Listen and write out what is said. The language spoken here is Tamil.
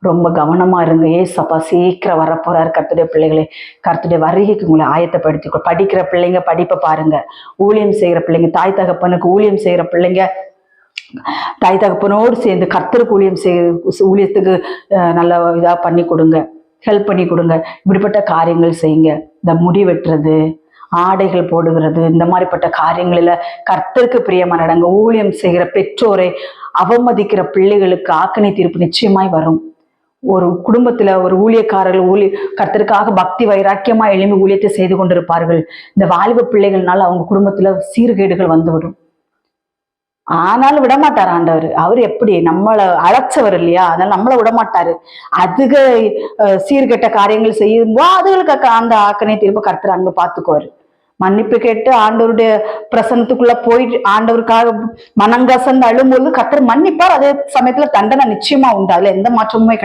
ரொம்ப கவனமா இருங்க. ஏசப்பா சீக்கிரம் வரப்போறாரு. கர்த்தருடைய பிள்ளைகளே, கர்த்தருடைய வருகைக்கு உங்களை ஆயத்தப்படுத்தி படிக்கிற பிள்ளைங்க படிப்பை பாருங்க. ஊழியம் செய்கிற பிள்ளைங்க, தாய் தகப்பனுக்கு ஊழியம் செய்கிற பிள்ளைங்க தாய் தகப்பனோடு சேர்ந்து கர்த்தருக்கு ஊழியத்துக்கு நல்ல இதா பண்ணி கொடுங்க, ஹெல்ப் பண்ணி கொடுங்க. இப்படிப்பட்ட காரியங்கள் செய்யுங்க. இந்த முடி வெட்டுறது, ஆடைகள் போடுகிறது, இந்த மாதிரிப்பட்ட காரியங்களில கர்த்தருக்கு பிரியமா நடங்க. ஊழியம் செய்கிற பெற்றோரை அவமதிக்கிற பிள்ளைகளுக்கு ஆக்கினை தீர்ப்பு நிச்சயமாய் வரும். ஒரு குடும்பத்துல ஒரு ஊழியக்காரர்கள் கர்த்தருக்காக பக்தி வைராக்கியமா எழும்பி ஊழியத்தை செய்து கொண்டிருப்பார்கள். இந்த வாலிப பிள்ளைகள்னால அவங்க குடும்பத்துல சீர்கேடுகள் வந்துவிடும். ஆனாலும் விடமாட்டார் ஆண்டவர். அவர் எப்படி நம்மளை அழைச்சவர் இல்லையா, அதனால நம்மளை விடமாட்டாரு. அதுக சீர்கெட்ட காரியங்கள் செய்யும்போது அதுகளுக்கு அந்த ஆக்கனை திரும்ப கர்த்தர் அங்க பாத்துக்குவாரு. மன்னிப்பு கேட்டு ஆண்டவருடைய பிரசனத்துக்குள்ள போயிட்டு ஆண்டவருக்காக மனங்கசந்து அழும்போது கர்த்தர் மன்னிப்பார். அதே சமயத்துல தண்டனை நிச்சயமா உண்டு. அதுல எந்த மாற்றமுமே